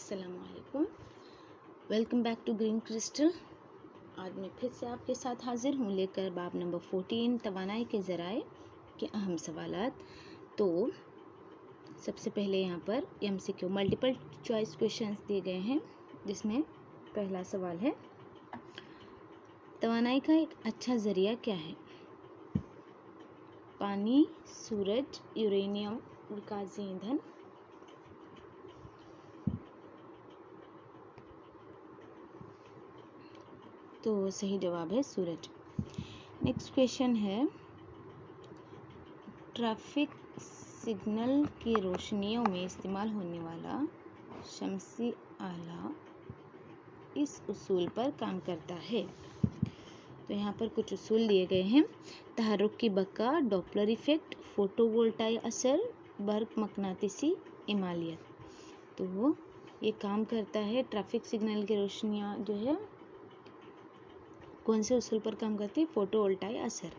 अस्सलामुअलैकुम। Welcome back to Green Crystal. आज मैं फिर से आपके साथ हाजिर हूँ लेकर बाब नंबर 14 तवानाई के ज़राए के अहम सवालात। तो सबसे पहले यहाँ पर MCQ मल्टीपल चॉइस क्वेश्चंस दिए गए हैं, जिसमें पहला सवाल है, तवानाई का एक अच्छा ज़रिया क्या है? पानी, सूरज, यूरेनियम, विकासी ईंधन। तो सही जवाब है सूरज। नेक्स्ट क्वेश्चन है, ट्रैफिक सिग्नल की रोशनियों में इस्तेमाल होने वाला शमसी आला इस उसूल पर काम करता है। तो यहाँ पर कुछ उसूल दिए गए हैं, तहर्रुक की बका, डॉपलर इफेक्ट, फोटोवोल्टाइक असर, बर्क मकनातीसी इमालियत। तो ये काम करता है, ट्रैफिक सिग्नल की रोशनियाँ जो है कौन से उसूल पर काम करती है? फोटोवोल्टाइक असर।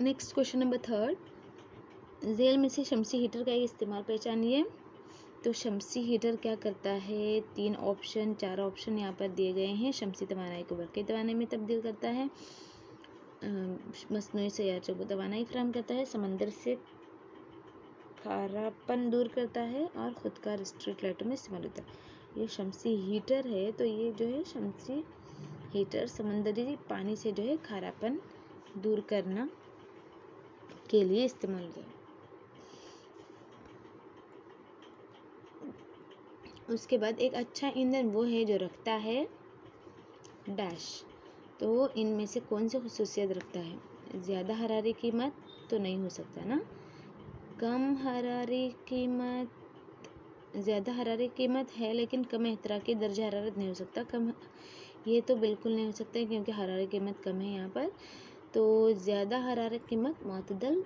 नेक्स्ट क्वेश्चन नंबर 3, झेल में से शमसी हीटर का एक इस्तेमाल पहचानिए। तो शमसी हीटर क्या करता है? 3 ऑप्शन 4 ऑप्शन यहाँ पर दिए गए हैं। शमसी तवानाई को बरक़ी तवानाई में तब्दील करता है, मसनूई सयारों को तवानाई फराहम करता है, समंदर से खारापन दूर करता है और खुदकार स्ट्रीट लाइटों में इस्तेमाल होता है। ये शमसी हीटर है, तो ये जो है शमसी हीटर समंदरी पानी से जो है खारापन दूर करना के लिए इस्तेमाल होता है। उसके बाद एक अच्छा ईंधन वो है जो रखता है डैश। तो इनमें से कौन सी खुसूसियत रखता है? ज़्यादा हरारी कीमत तो नहीं हो सकता ना, कम हरारी कीमत, ज़्यादा हरारी कीमत है लेकिन कम एहतराक़ी दर्जा हरारत नहीं हो सकता। कम ये तो बिल्कुल नहीं हो सकता क्योंकि हरारी कीमत कम है यहाँ पर। तो ज़्यादा हरारत कीमत, मुअतदल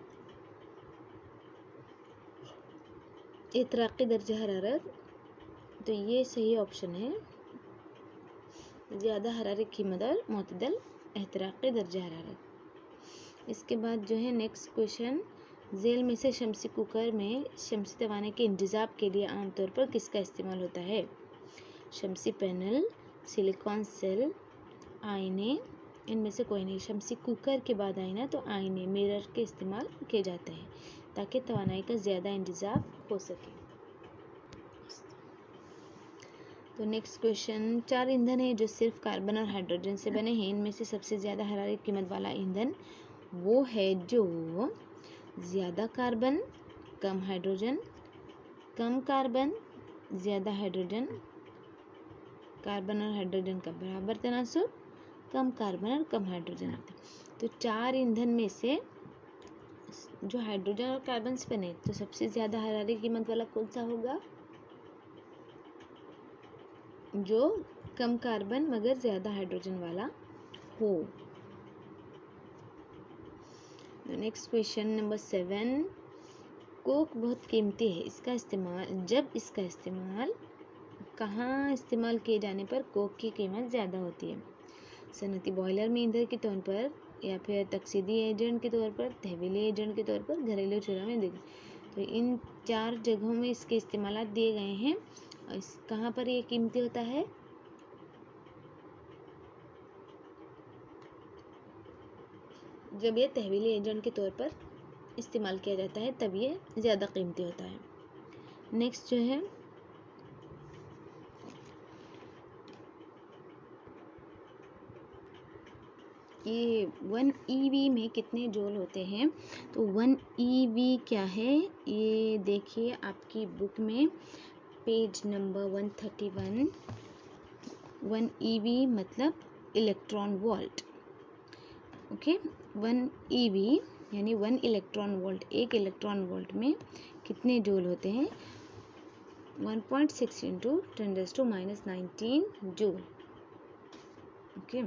एहतराक़ी दर्जा हरारत, तो ये सही ऑप्शन है, ज़्यादा हरारी कीमत और मुअतदल एहतराक़ी दर्जा हरारत। इसके बाद जो है नेक्स्ट क्वेश्चन, झेल में से शमसी कुकर में शमसी तवानाई के इंतज़ाम के लिए आमतौर पर किसका इस्तेमाल होता है? शमसी पैनल, सिलिकॉन सेल, आईने, इनमें से कोई नहीं। शमसी कुकर के बाद आईना, तो आईने मिरर के इस्तेमाल किए जाते हैं ताकि तवानाई का ज़्यादा इंतज़ाम हो सके। तो नेक्स्ट क्वेश्चन, 4 ईंधन है जो सिर्फ कार्बन और हाइड्रोजन से बने हैं। इनमें से सबसे ज़्यादा हरारी कीमत वाला ईंधन वो है जो ज़्यादा कार्बन, कम हाइड्रोजन, कम कार्बन, ज़्यादा हाइड्रोजन, कार्बन और हाइड्रोजन का बराबर तनासुब, कम कार्बन और कम हाइड्रोजन आते हैं। तो 4 ईंधन में से जो हाइड्रोजन और कार्बन से बने, तो सबसे ज़्यादा हरारी कीमत वाला कौन सा होगा? जो कम कार्बन मगर ज़्यादा हाइड्रोजन वाला हो। नेक्स्ट क्वेश्चन नंबर 7, कोक बहुत कीमती है, इसका इस्तेमाल कहाँ इस्तेमाल किए जाने पर कोक की कीमत ज़्यादा होती है? सनती बॉयलर में ईंधन के तौर पर, या फिर तकसीदी एजेंट के तौर पर, तहवीली एजेंट के तौर पर, घरेलू चूल्हा में देखें। तो इन 4 जगहों में इसके इस्तेमाल दिए गए हैं। कहाँ पर ये कीमती होता है? जब ये तहवीली एजेंट के तौर पर इस्तेमाल किया जाता है तब ये ज़्यादा कीमती होता है। नेक्स्ट जो है, ये 1 EV में कितने जूल होते हैं? तो 1 EV क्या है, ये देखिए आपकी बुक में पेज नंबर 131। 1 EV मतलब इलेक्ट्रॉन वोल्ट। ओके, 1 EV यानी 1 इलेक्ट्रॉन वोल्ट, एक इलेक्ट्रॉन वोल्ट में कितने जूल होते हैं? 1.6 × 10⁻19 जूल। ओके,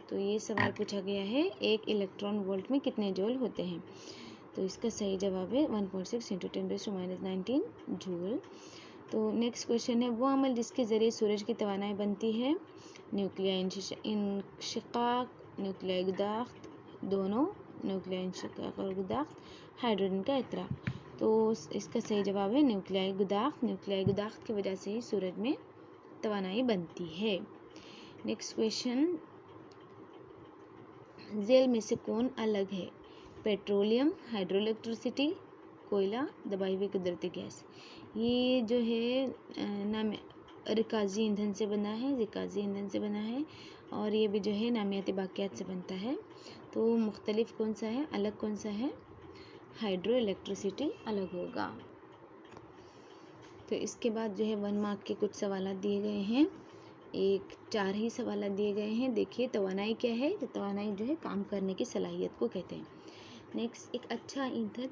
तो ये सवाल पूछा गया है, एक इलेक्ट्रॉन वोल्ट में कितने जूल होते हैं? तो इसका सही जवाब है 1.6 × 10⁻19 जूल। तो नेक्स्ट क्वेश्चन है, वो अमल जिसके ज़रिए सूरज की तवानाई बनती है? न्यूक्लियर इंशिकाक, न्यूक्लियर गुदाख्त, दोनों, न्यूक्लियर इंशिकाक और गुदाख्त, हाइड्रोजन का इतराक। तो इसका सही जवाब है न्यूक्लियाई गुदाख्त। न्यूक्लियाई गुदाख्त की वजह से ही सूरज में तवानाई बनती है। नेक्स्ट क्वेश्चन, जेल में से कौन अलग है? पेट्रोलियम, हाइड्रोइलेक्ट्रिसिटी, कोयला, दबाई हुई कुदरती गैस। ये जो है नाम रिकाजी ईंधन से बना है, रिकाजी ईंधन से बना है, और ये भी जो है नामियाती बाकियात से बनता है। तो मुख्तलिफ कौन सा है, अलग कौन सा है? हाइड्रो इलेक्ट्रिसिटी अलग होगा। तो इसके बाद जो है 1 मार्क के कुछ सवाल दिए गए हैं, 4 ही सवाल दिए गए हैं। देखिए तवानाई क्या है? तो तवानाई जो है काम करने की सलाहियत को कहते हैं। नेक्स्ट, एक अच्छा ईंधन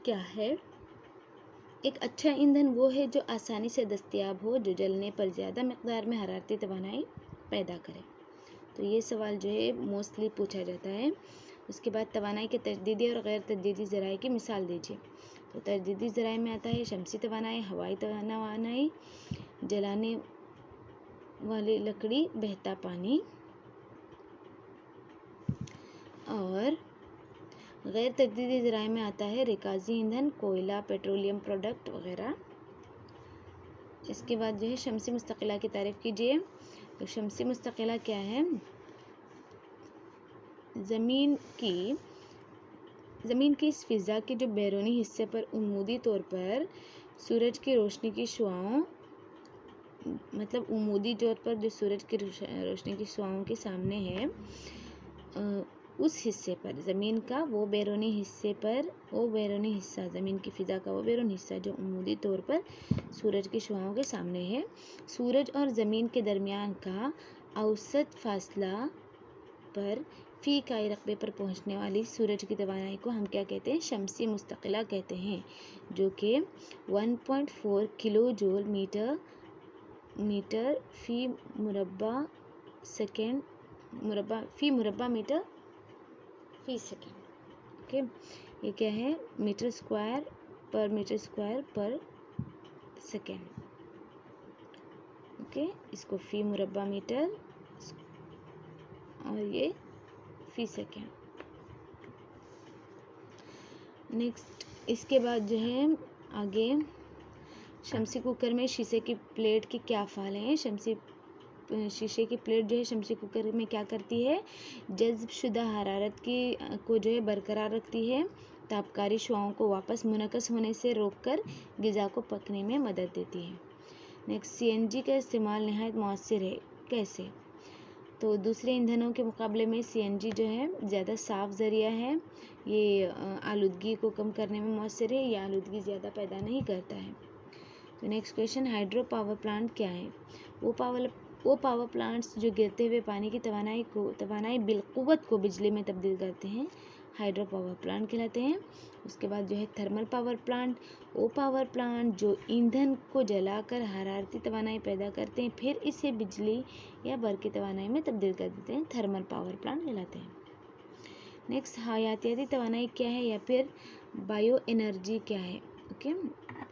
क्या है? एक अच्छा ईंधन वो है जो आसानी से दस्तयाब हो, जो जलने पर ज़्यादा मकदार में हरारती तवानाई पैदा करे। तो ये सवाल जो है मोस्टली पूछा जाता है। उसके बाद तवानाई के तजदीदी और गैर तजदीदी ज़राए की मिसाल दीजिए। तो तजदीदी ज़राए में आता है शमसी तवानाई, हवाई तवानाई, जलाने वाली लकड़ी, बहता पानी। और गैर तजदीदी ज़राए में आता है रिकाजी ईंधन, कोयला, पेट्रोलियम प्रोडक्ट वगैरह। इसके बाद जो है शमसी मुस्तकिला की तारीफ़ कीजिए। तो शमसी मुस्तकिला क्या है? ज़मीन की इस फिज़ा के जो बैरूनी हिस्से पर उमूदी तौर पर सूरज की रोशनी की शुआओं, मतलब उमूदी तौर पर जो सूरज की रोशनी की शुआओं के सामने है, उस हिस्से पर ज़मीन का वो बैरूनी हिस्सा ज़मीन की फ़िज़ा का वो बैरूनी हिस्सा जो उमूदी तौर पर सूरज की शुआओं के सामने है, सूरज और ज़मीन के दरमियान का औसत फासला पर फ़ी इकाई रकबे पर पहुंचने वाली सूरज की तवानाई को हम क्या कहते हैं? शमसी मुस्तकिला कहते हैं, जो कि 1.4 किलो जूल मीटर फ़ी मुरब्बा मीटर फ़ी सेकेंड। ओके, ये क्या है? मीटर स्क्वायर पर सेकेंड। ओके, इसको फ़ी मुरब्बा मीटर और ये फ़ी सेकेंड। नेक्स्ट, इसके बाद जो है आगे शमसी कुकर में शीशे की प्लेट की क्या फ़ाल हैं? शीशे की प्लेट जो है शमसी कुकर में क्या करती है? जज़्ब शुदा हरारत को जो है बरकरार रखती है, तापकारी शुआओं को वापस मुनक़स होने से रोककर ग़िज़ा को पकने में मदद देती है। नेक्स्ट, सीएनजी का इस्तेमाल नहायत मौसर है, कैसे? तो दूसरे ईंधनों के मुकाबले में सीएनजी जो है ज़्यादा साफ़ ज़रिया है, ये आलूदगी को कम करने में मौसर है, ये आलूदगी ज़्यादा पैदा नहीं करता है। तो next question, hydro power plant क्या है? वो पावर प्लांट्स जो गिरते हुए पानी की तवानाई बिलकुवत को बिजली में तब्दील करते हैं, हाइड्रो पावर प्लांट कहलाते हैं। उसके बाद जो है थर्मल पावर प्लांट, वो पावर प्लांट जो ईंधन को जलाकर हरारती तवानाई पैदा करते हैं, फिर इसे बिजली या बर्क़ी तवानाई में तब्दील कर देते हैं, थर्मल पावर प्लांट कहलाते हैं। नेक्स्ट, हयातियाती तवानाई क्या है या फिर बायो एनर्जी क्या है? ओके,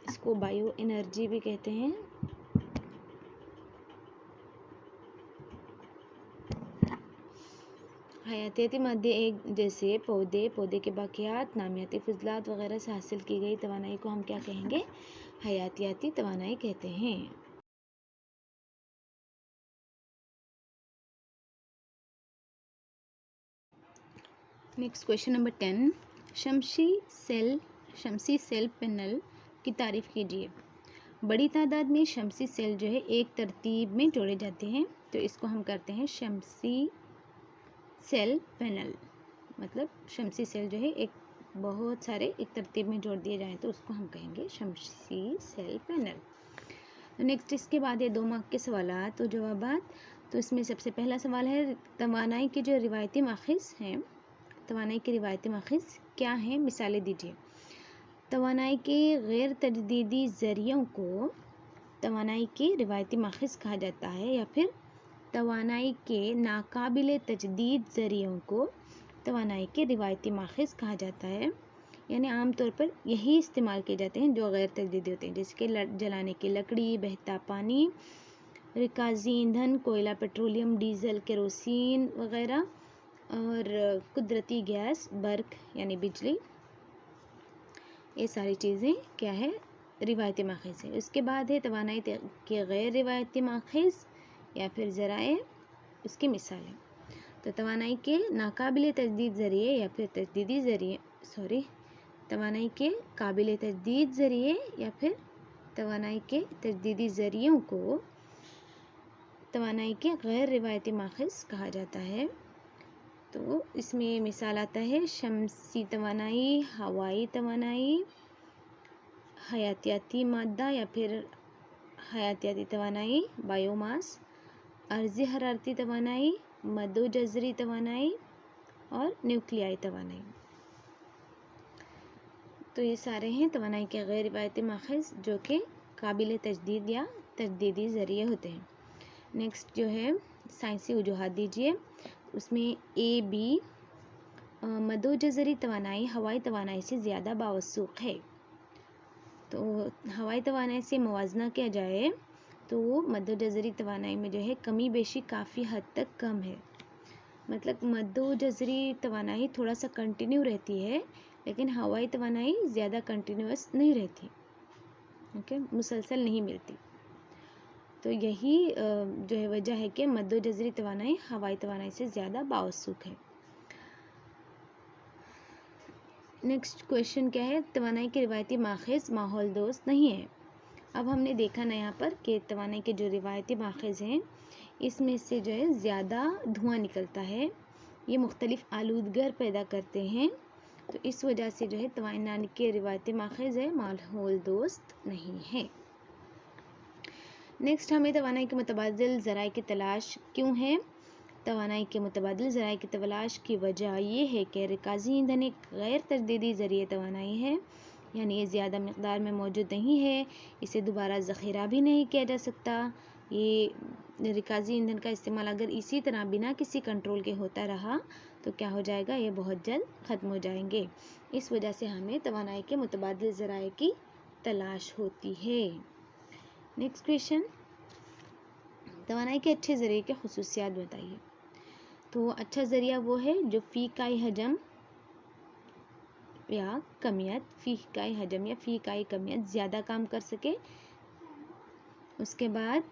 इसको बायो एनर्जी भी कहते हैं। हयातियाती मादे एक जैसे पौधे के बाकियात, नामियाती फजलात वगैरह से हासिल की गई तवानाई को हम क्या कहेंगे? हयातियाती तवानाई कहते हैं। नेक्स्ट क्वेश्चन नंबर 10, शमसी सेल पैनल की तारीफ कीजिए। बड़ी तादाद में शमसी सेल जो है एक तरतीब में जोड़े जाते हैं, तो इसको हम करते हैं शमसी सेल पैनल। मतलब शमसी सेल जो है बहुत सारे एक तरतीब में जोड़ दिए जाएं तो उसको हम कहेंगे शमसी सेल पैनल। तो नेक्स्ट, इसके बाद ये 2 मार्क के सवालात और जवाबात। तो इसमें सबसे पहला सवाल है, तवानाई के जो रिवायती माखिज़ हैं, तवानाई के रिवायती माखिज़ क्या हैं? मिसालें दीजिए। तवानाई के गैर तजदीदी ज़रियों को तवानाई के रिवायती माखिज़ कहा जाता है, या फिर तवानाई के नाकाबिले तजदीद ज़रियों को तवानाई के रिवायती माखिज़ कहा जाता है। यानी आमतौर पर यही इस्तेमाल किए जाते हैं जो गैर तजदीदी होते हैं, जैसे कि जलाने की लकड़ी, बहता पानी, रिकाजी ईंधन, कोयला, पेट्रोलियम, डीजल, केरोसिन वगैरह, और कुदरती गैस, बर्क़ यानी बिजली। ये सारी चीज़ें क्या है, रिवायती माखज़ है। उसके बाद है तवानाई के गैर रिवायती माखज़ या फिर ज़राए, उसकी मिसालें। तो तवानाई के नाकाबिल तजदीद ज़रिए या फिर तजदीदी ज़रिए, तवानाई के काबिल तजदीद ज़रिए या फिर तवानाई के तजदीदी ज़रियों को तवानाई के गैर रिवायती माखज़ कहा जाता है। तो इसमें मिसाल आता है शमसी तवानाई, हवाई तवानाई, हयातियाती मादा या फिर हयातियाती तवानाई, बायोमास, अर्ज़ी हरारती तवानाई, मदो जज़री तवानाई और न्यूक्लियाई तवानाई। तो ये सारे हैं तवानाई के गैर रिवायती माखज़ जो कि काबिल तजदीद या तजदीदी ज़रिए होते हैं। नेक्स्ट जो है साइंसी वजूहात दीजिए। उसमें ए बी, मदो जज़री तवानाई हवाई तवानाई से ज़्यादा बावसूख है। तो हवाई तवानाई से मुवाजना किया जाए तो मदो जज़री तवानाई में जो है कमी बेशी काफ़ी हद तक कम है। मतलब मदो जज़री तवानाई थोड़ा सा कंटिन्यू रहती है, लेकिन हवाई तवानाई ज़्यादा कंटिन्यूअस नहीं रहती, ओके, मुसलसल नहीं मिलती। तो यही जो है वजह है कि मदो जज़री तवानाई हवाई तवानाई से ज़्यादा बावसूख है। नेक्स्ट क्वेश्चन क्या है, तवानाई के रिवायती माखज़ माहौल दोस्त नहीं है। अब हमने देखा ना यहाँ पर कि तवानाई के जो रिवायती माखज़ हैं इसमें से जो है ज़्यादा धुआं निकलता है, ये मुख्तलिफ आलूदगर पैदा करते हैं। तो इस वजह से जो है तवानाई के रिवायती माखज़ है माहौल दोस्त नहीं है। नेक्स्ट हमें तवानाई के मुतबादिल ज़राए की तलाश क्यों है। तवानाई के मुतबादिल ज़राए की तलाश की वजह ये है कि रिकाजी ईंधन एक गैर तजदीदी ज़रिए तवानाई है, यानी ये ज़्यादा मकदार में मौजूद नहीं है, इसे दोबारा ज़ख़ीरा भी नहीं किया जा सकता। ये रिकाजी ईंधन का इस्तेमाल अगर इसी तरह बिना किसी कंट्रोल के होता रहा तो क्या हो जाएगा, ये बहुत जल्द ख़त्म हो जाएंगे। इस वजह से हमें तवानाई के मुतबादिल ज़राए की तलाश होती है। नेक्स्ट क्वेश्चन, तवानाई के अच्छे ज़रिए के खुसूसियात बताइए। तो अच्छा ज़रिया वो है जो फ़ी इकाई हजम या कमियत, फ़ी इकाई कमियत ज़्यादा काम कर सके। उसके बाद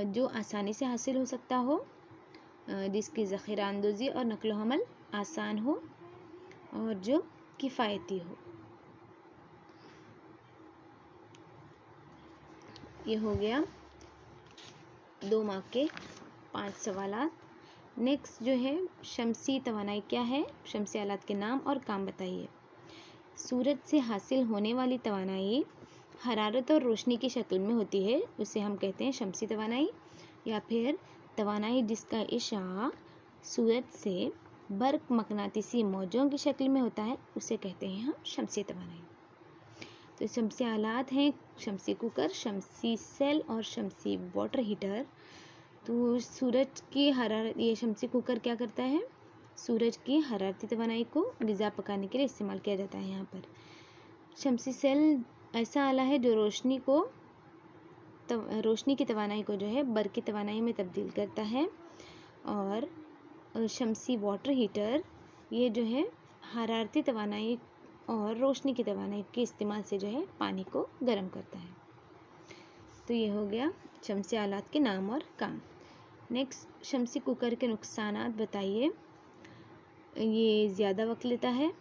जो आसानी से हासिल हो सकता हो, जिसकी ज़ख़ीरा अंदोज़ी और नक़्ल हमल आसान हो और जो किफ़ायती हो। ये हो गया 2 मार्क के 5 सवालात। नेक्स्ट जो है शमसी तवानाई क्या है, शमसी आलात के नाम और काम बताइए। सूरज से हासिल होने वाली तवानाई हरारत और रोशनी की शक्ल में होती है, उसे हम कहते हैं शमसी तवानाई। या फिर तवानाई जिसका इशा सूरज से बर्क मकनातीसी मौजों की शक्ल में होता है, उसे कहते हैं हम शमसी तवानाई। तो शमसी आलात हैं शमसी कुकर, शमसी सेल और शमसी वाटर हीटर। तो सूरज की हरारत, ये शमसी कुकर क्या करता है, सूरज की हरारती तवानाई को ग़िज़ा पकाने के लिए इस्तेमाल किया जाता है। यहाँ पर शमसी सेल ऐसा आला है जो रोशनी की तवानाई को जो है बर्क की तवानाई में तब्दील करता है। और शमसी वाटर हीटर ये जो है हरारती तवानाई और रोशनी की तवानाई के इस्तेमाल से जो है पानी को गर्म करता है। तो ये हो गया शमसी आलात के नाम और काम। नेक्स्ट शमसी कुकर के नुकसानात बताइए। ये ज़्यादा वक्त लेता है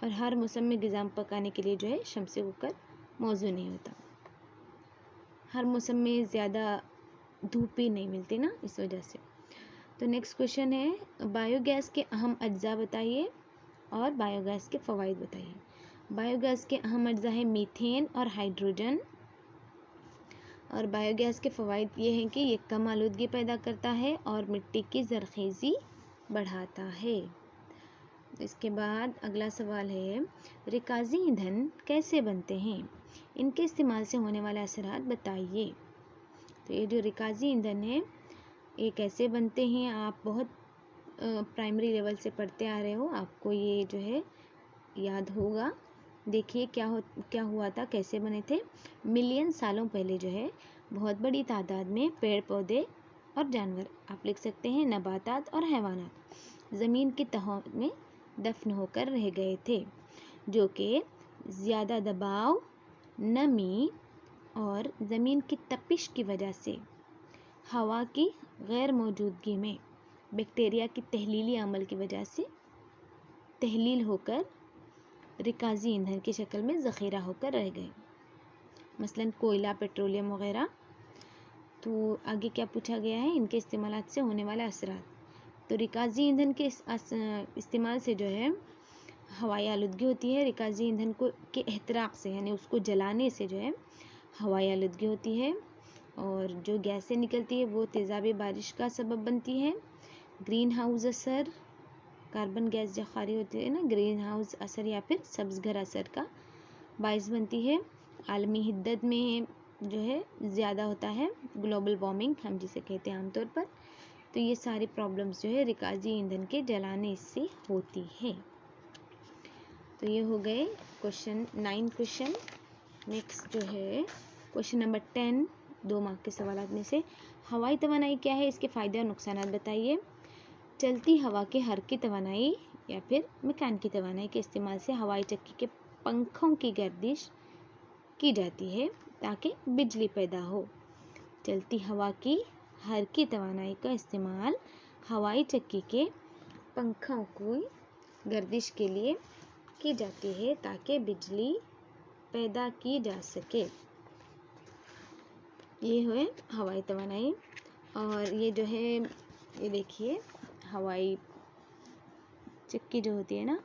और हर मौसम में ग़िज़ा पकाने के लिए जो है शमसी कुकर मौजूद नहीं होता। हर मौसम में ज़्यादा धूप भी नहीं मिलती ना, इस वजह से। तो नेक्स्ट क्वेश्चन है बायोगैस के अहम अज्जा बताइए और बायोगैस के फ़वाइद बताइए। बायोगैस के अहम अज्जा है मीथेन और हाइड्रोजन। और बायोगैस के फ़वाइद ये हैं कि ये कम आलूदगी पैदा करता है और मिट्टी की ज़रख़ेज़ी बढ़ाता है। इसके बाद अगला सवाल है रिकाजी ईंधन कैसे बनते हैं, इनके इस्तेमाल से होने वाले असरात बताइए। तो ये जो रिकाजी ईंधन है ये कैसे बनते हैं, आप बहुत प्राइमरी लेवल से पढ़ते आ रहे हो, आपको ये जो है याद होगा। देखिए क्या हुआ था, कैसे बने थे। मिलियन सालों पहले जो है बहुत बड़ी तादाद में पेड़ पौधे और जानवर, आप लिख सकते हैं नबातात और हैवानात, ज़मीन की तहों में दफन होकर रह गए थे, जो कि ज़्यादा दबाव, नमी और ज़मीन की तपिश की वजह से हवा की गैर मौजूदगी में बैक्टीरिया की तहलीली अमल की वजह से तहलील होकर रिकाजी ईंधन की शक्ल में ज़ख़ीरा होकर रह गए, मसलन कोयला, पेट्रोलियम वगैरह। तो आगे क्या पूछा गया है, इनके इस्तेमाल से होने वाले असरात। तो रिकाजी ईंधन के इस्तेमाल से जो है हवाई आलूदगी होती है। रिकाजी ईंधन को के एहतराक से यानी उसको जलाने से जो है हवाई आलूदगी होती है और जो गैसें निकलती है वो तेज़ाबी बारिश का सबब बनती है। ग्रीन हाउस असर, कार्बन गैस जो खारी होती है ना, ग्रीन हाउस असर या फिर सब्ज़ घर असर का बाइस बनती है। आलमी हिद्दत में जो है ज़्यादा होता है, ग्लोबल वार्मिंग हम जिसे कहते हैं आमतौर पर। तो ये सारी प्रॉब्लम्स जो है रिकाजी ईंधन के जलाने से होती हैं। तो ये हो गए क्वेश्चन 9 क्वेश्चन। नेक्स्ट जो है क्वेश्चन नंबर 10, 2 मार्क के सवाल में से हवाई तवानाई क्या है, इसके फ़ायदे और नुकसान बताइए। चलती हवा के हरकी तवानाई या फिर मैकान की तवानाई के इस्तेमाल से हवाई चक्की के पंखों की गर्दिश की जाती है ताकि बिजली पैदा हो। चलती हवा की हरकी तवानाई का इस्तेमाल हवाई चक्की के पंखों की गर्दिश के लिए की जाती है ताकि बिजली पैदा की जा सके। ये है हवाई तवानाई। और ये जो है ये देखिए हवाई चक्की जो होती है ना,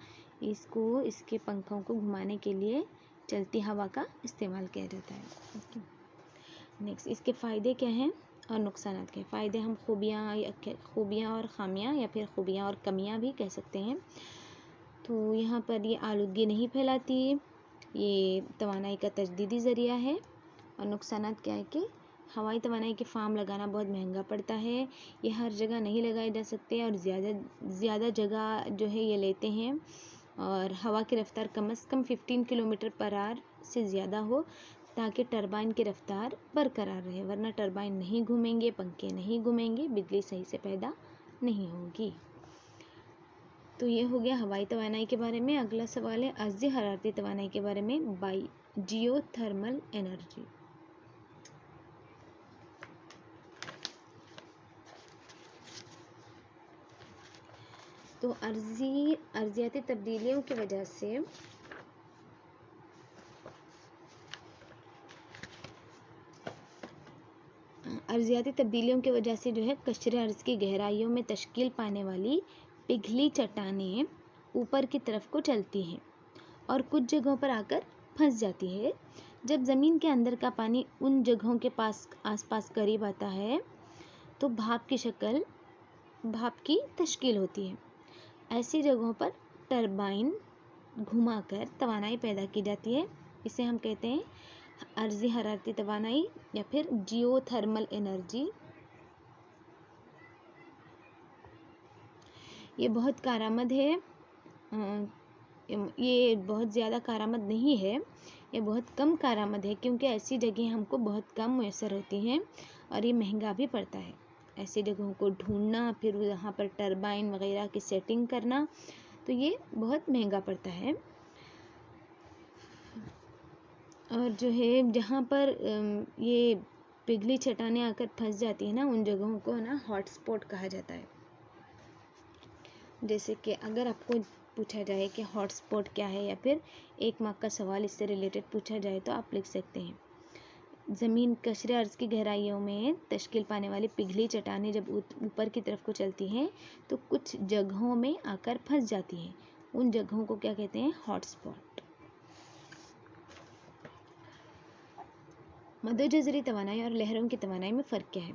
इसको इसके पंखों को घुमाने के लिए चलती हवा का इस्तेमाल किया जाता है। नेक्स्ट इसके फ़ायदे क्या हैं और नुकसान क्या हैं। फ़ायदे हम खूबियाँ और खामियाँ या फिर खूबियाँ और कमियाँ भी कह सकते हैं। तो यहाँ पर ये आलूदगी नहीं फैलाती, ये तवानाई का तजदीदी ज़रिया है। और नुकसान क्या है कि हवाई तवानाई के फार्म लगाना बहुत महंगा पड़ता है, ये हर जगह नहीं लगाए जा सकते और ज़्यादा जगह जो है ये लेते हैं। और हवा की रफ्तार कम से कम 15 किलोमीटर पर आवर से ज़्यादा हो ताकि टरबाइन की रफ्तार बरकरार रहे, वरना टरबाइन नहीं घूमेंगे, पंखे नहीं घूमेंगे, बिजली सही से पैदा नहीं होगी। तो ये हो गया हवाई तवानाई के बारे में। अगला सवाल है अर्ज़ी हरारती तवानाई के बारे में, जियोथर्मल एनर्जी। तो अर्जियाती तब्दीलियों की वजह से जो है कशरे अर्ज़ की गहराइयों में तश्कील पाने वाली पिघली चट्टानें ऊपर की तरफ को चलती हैं और कुछ जगहों पर आकर फंस जाती है। जब ज़मीन के अंदर का पानी उन जगहों के आसपास करीब आता है तो भाप की तश्कील होती है। ऐसी जगहों पर टरबाइन घुमाकर तवानाई पैदा की जाती है। इसे हम कहते हैं अर्ज़ी हरारती तवानाई या फिर जियोथर्मल एनर्जी। ये बहुत कारआमद है, ये बहुत ज़्यादा कारआमद नहीं है, ये बहुत कम कारआमद है क्योंकि ऐसी जगह हमको बहुत कम मैसर होती हैं और ये महंगा भी पड़ता है। ऐसी जगहों को ढूंढना, फिर वहाँ पर टरबाइन वगैरह की सेटिंग करना, तो ये बहुत महंगा पड़ता है। और जो है जहाँ पर ये पिघली चट्टानें आकर फंस जाती है ना, उन जगहों को ना हॉटस्पॉट कहा जाता है। जैसे कि अगर आपको पूछा जाए कि हॉटस्पॉट क्या है या फिर 1 मार्क का सवाल इससे रिलेटेड पूछा जाए तो आप लिख सकते हैं, ज़मीन कशरे अर्ज़ की गहराइयों में तश्कील पाने वाली पिघली चट्टानें जब ऊपर की तरफ को चलती हैं तो कुछ जगहों में आकर फंस जाती हैं। उन जगहों को क्या कहते हैं, हॉटस्पॉट। मद्दोजज़री तवानाई और लहरों की तवानाई में फ़र्क क्या है।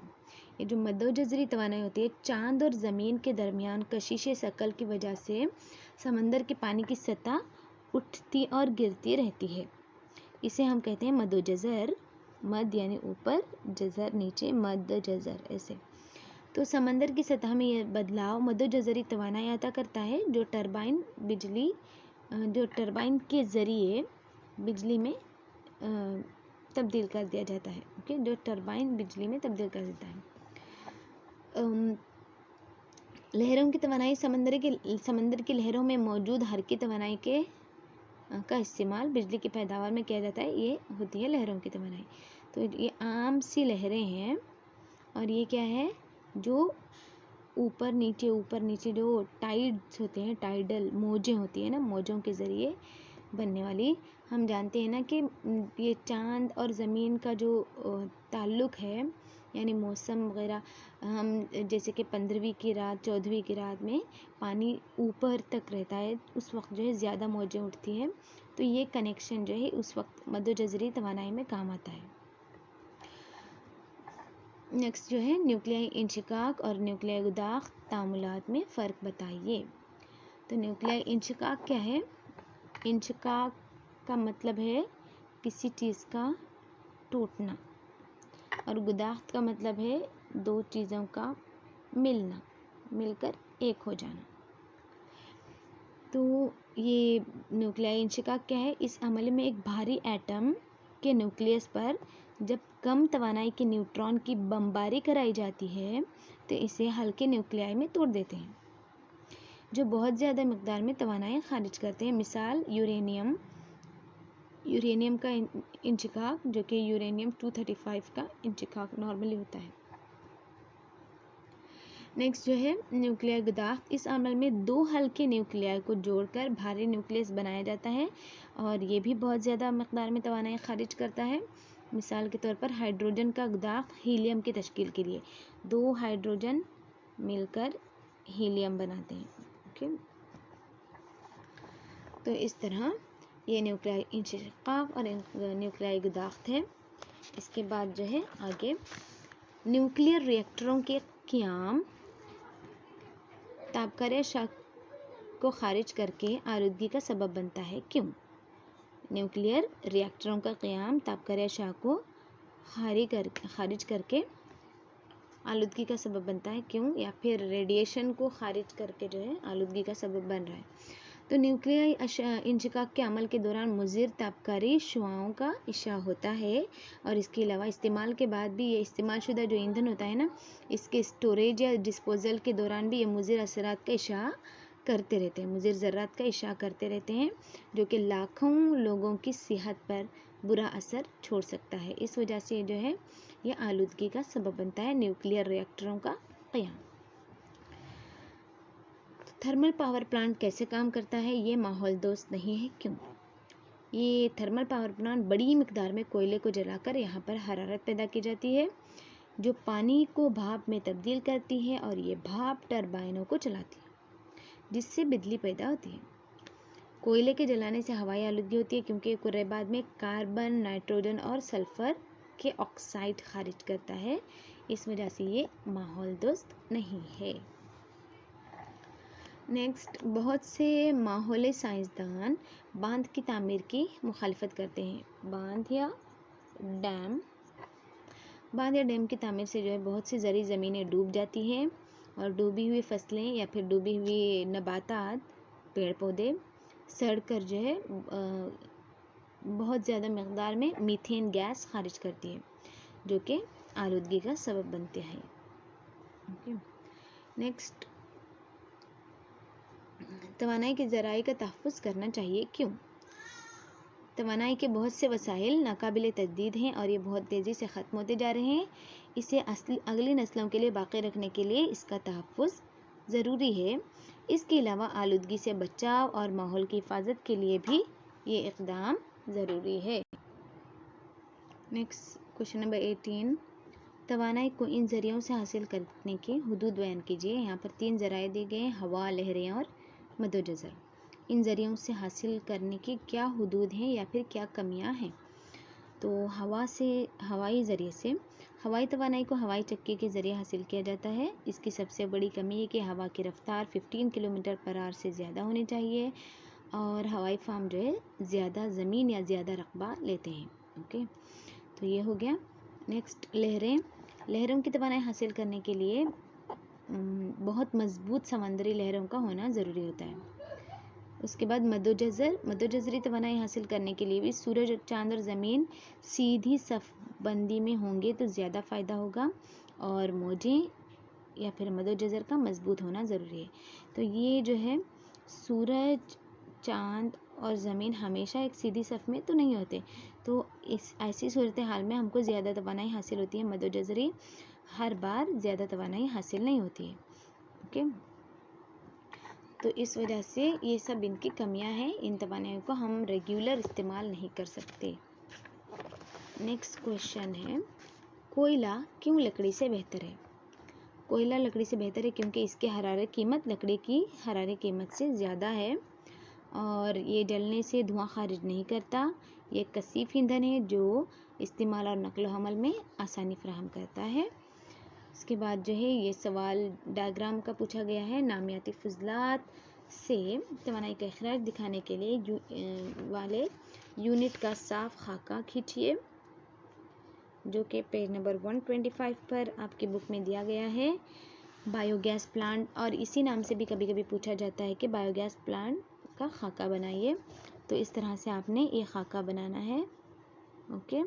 ये जो मद्दोजज़री तवानाई होती है, चांद और ज़मीन के दरमियान कशिश शकल की वजह से समंदर के पानी की सतह उठती और गिरती रहती है। इसे हम कहते हैं मद्दोजज़र, मद यानी ऊपर, जज़र नीचे, मद जज़र ऐसे। तो समंदर की सतह में यह बदलाव मद्दोजज़री तवानाई अता करता है जो टरबाइन के ज़रिए बिजली में तब्दील कर दिया जाता है। ओके, जो टरबाइन बिजली में तब्दील कर देता है। लहरों की तवानाई समंदर की लहरों में मौजूद हरकी तवानाई के का इस्तेमाल बिजली की पैदावार में किया जाता है, ये होती है लहरों की तवानाई। तो ये आम सी लहरें हैं और ये क्या है, जो ऊपर नीचे जो टाइड्स होते हैं, टाइडल मौजें होती है ना, मौजों के ज़रिए बनने वाली। हम जानते हैं ना कि ये चांद और ज़मीन का जो ताल्लुक़ है, यानी मौसम वगैरह, हम जैसे कि 15वीं की रात 14वीं की रात में पानी ऊपर तक रहता है, उस वक्त जो है ज़्यादा मौजें उठती हैं। तो ये कनेक्शन जो है उस वक्त मद्दोजज़री तवानाई में काम आता है। नेक्स्ट जो है न्यूक्लियाई इंशिकाक और न्यूक्लियाई गुदाख तामुलात में फ़र्क बताइए। तो न्यूक्लियाई इंशिकाक क्या है? इंशिकाक का मतलब है किसी चीज़ का टूटना, और गुदाख का मतलब है दो चीज़ों का मिलना, मिलकर एक हो जाना। तो ये न्यूक्लियाई इंशिकाक क्या है? इस अमल में एक भारी एटम के न्यूक्लियस पर जब कम तवानाई के न्यूट्रॉन की बमबारी कराई जाती है तो इसे हल्के न्यूक्लियाई में तोड़ देते हैं, जो बहुत ज़्यादा मिकदार में तवानाई खारिज करते हैं। मिसाल यूरेनियम का इंशिकाक, जो कि यूरेनियम 235 का इंशिकाक नॉर्मली होता है। नेक्स्ट जो है न्यूक्लियाई गुदाख, इस अमल में दो हल्के न्यूक्लियाई को जोड़कर भारी न्यूक्लियस बनाया जाता है और ये भी बहुत ज़्यादा मिकदार में तवानाई खारिज करता है। मिसाल के तौर पर हाइड्रोजन का गुदाख हीलियम की तश्कील के लिए, दो हाइड्रोजन मिलकर हीलियम बनाते हैं। ओके, तो इस तरह ये न्यूक्लियाई इंशिकाक और न्यूक्लियाई गुदाख थे। इसके बाद जो है आगे न्यूक्लियर रिएक्टरों के क़याम तापकार्य शाख को खारिज करके आलूदगी का सबब बनता है, क्यों? न्यूक्लियर रिएक्टरों का क़याम तापकार्य शाख को खारिज करके आलूदगी का सबब बनता है, क्यों? या फिर रेडिएशन को खारिज करके जो है आलूदगी का सबब बन रहा है। तो न्यूक्लियाई इंशिकाक के अमल के दौरान मुज़िर तापकारी शुआओं का इशा होता है और इसके अलावा इस्तेमाल के बाद भी ये इस्तेमाल शुदा जो ईंधन होता है ना, इसके स्टोरेज या डिस्पोजल के दौरान भी ये मुज़िर असरात का इशा करते रहते हैं, मुज़िर ज़र्रात का इशा करते रहते हैं, जो कि लाखों लोगों की सेहत पर बुरा असर छोड़ सकता है। इस वजह से जो है ये आलूदगी का सबब बनता है, न्यूक्लियर रिएक्टरों का क़याम। थर्मल पावर प्लांट कैसे काम करता है? ये माहौल दोस्त नहीं है, क्यों? ये थर्मल पावर प्लांट बड़ी मिकदार में कोयले को जलाकर यहाँ पर हरारत पैदा की जाती है, जो पानी को भाप में तब्दील करती है और ये भाप टरबाइनों को चलाती है, जिससे बिजली पैदा होती है। कोयले के जलाने से हवाई आलूदगी होती है, क्योंकि कुर्रेबाद में कार्बन, नाइट्रोजन और सल्फर के ऑक्साइड खारिज करता है। इस वजह से ये माहौल दोस्त नहीं है। नेक्स्ट, बहुत से माहौली साइंसदान बांध की तामीर की मुखालिफत करते हैं। बांध या डैम की तामीर से जो है बहुत सी ज़री ज़मीनें डूब जाती हैं और डूबी हुई फसलें या फिर डूबी हुई नबातात, पेड़ पौधे सड़कर जो है बहुत ज़्यादा मकदार में मीथेन गैस खारिज करती है, जो कि आलूदगी का सबब बनते हैं। ओके, नेक्स्ट, तवानाई के ज़राए का तहफ़्फ़ुज़ करना चाहिए, क्यों? तवानाई के बहुत से वसाइल नाकाबिले तजदीद हैं और ये बहुत तेज़ी से ख़त्म होते जा रहे हैं। इसे अगली नस्लों के लिए बाक़ी रखने के लिए इसका तहफ़्फ़ुज़ ज़रूरी है। इसके अलावा आलूदगी से बचाव और माहौल की हिफाजत के लिए भी ये इक़दाम ज़रूरी है। नेक्स्ट क्वेश्चन नंबर 18, तवानाई को इन ज़रियों से हासिल करने के हुदूद बयान कीजिए। यहाँ पर 3 ज़राए दिए गए हैं, हवा, लहरें और मद्दोजज़र। इन ज़रियों से हासिल करने की क्या हुदूद हैं या फिर क्या कमियां हैं? तो हवाई ज़रिए से हवाई तवानाई को हवाई चक्के के ज़रिए हासिल किया जाता है। इसकी सबसे बड़ी कमी है कि हवा की रफ्तार 15 किलोमीटर पर आवर से ज़्यादा होनी चाहिए और हवाई फार्म जो है ज़्यादा ज़मीन या ज़्यादा रकबा लेते हैं। ओके, तो ये हो गया। नेक्स्ट, लहरों की तवानाई हासिल करने के लिए बहुत मज़बूत समंदरी लहरों का होना ज़रूरी होता है। उसके बाद मद्दोजज़री तवानाई हासिल करने के लिए भी सूरज, चांद और ज़मीन सीधी सफ़बंदी में होंगे तो ज़्यादा फ़ायदा होगा और मौजें या फिर मद्दोजज़र का मज़बूत होना ज़रूरी है। तो ये जो है सूरज, चांद और ज़मीन हमेशा एक सीधी सफ़ में तो नहीं होते। तो इस ऐसी सूरत हाल में हमको ज़्यादा तवानाई हासिल होती है, मदोजज़री हर बार ज़्यादा तवानाई हासिल नहीं होती है। ओके, तो इस वजह से ये सब इनकी कमियां हैं, इन तवानाइयों को हम रेगुलर इस्तेमाल नहीं कर सकते। नेक्स्ट क्वेश्चन है, कोयला क्यों लकड़ी से बेहतर है? कोयला लकड़ी से बेहतर है क्योंकि इसकी हरारत कीमत लकड़ी की हरारत कीमत से ज़्यादा है और ये जलने से धुआं खारिज नहीं करता। ये एक कसीफ ईंधन है जो इस्तेमाल और नकल हमल में आसानी फराहम करता है। इसके बाद जो है ये सवाल डायग्राम का पूछा गया है। नामियाती फजलात से तवानाई का अखराज दिखाने के लिए वाले यूनिट का साफ खाका खींचिए, जो कि पेज नंबर 125 पर आपकी बुक में दिया गया है। बायोगैस प्लांट, और इसी नाम से भी कभी कभी पूछा जाता है कि बायोगैस प्लांट का खाका बनाइए। तो इस तरह से आपने ये खाका बनाना है। ओके,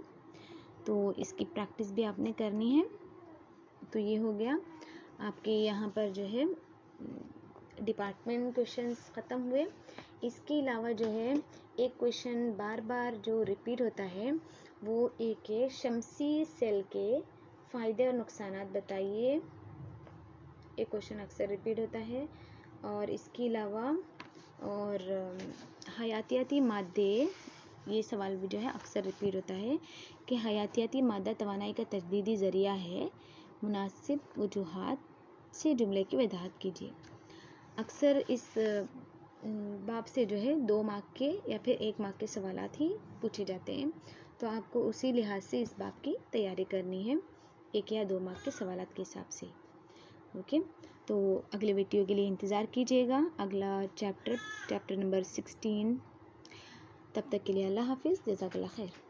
तो इसकी प्रैक्टिस भी आपने करनी है। तो ये हो गया आपके यहाँ पर जो है डिपार्टमेंट क्वेश्चंस ख़त्म हुए। इसके अलावा जो है एक क्वेश्चन बार बार जो रिपीट होता है वो एक है, शमसी सेल के फ़ायदे और नुकसानात बताइए। एक क्वेश्चन अक्सर रिपीट होता है। और इसके अलावा और हयातियाती मादे, ये सवाल भी जो है अक्सर रिपीट होता है कि हयातियाती मादा तवानाई का तजदीदी ज़रिया है, मुनासिब वजूहात से जुमले की वजाहत कीजिए। अक्सर इस बाब से जो है 2 मार्क के या फिर 1 मार्क के सवालात ही पूछे जाते हैं। तो आपको उसी लिहाज से इस बाब की तैयारी करनी है, 1 या 2 मार्क के सवालात के हिसाब से। ओके, तो अगले वीडियो के लिए इंतज़ार कीजिएगा। अगला चैप्टर नंबर 16। तब तक के लिए अल्लाह हाफिज़, जज़ाकल्लाह खैर।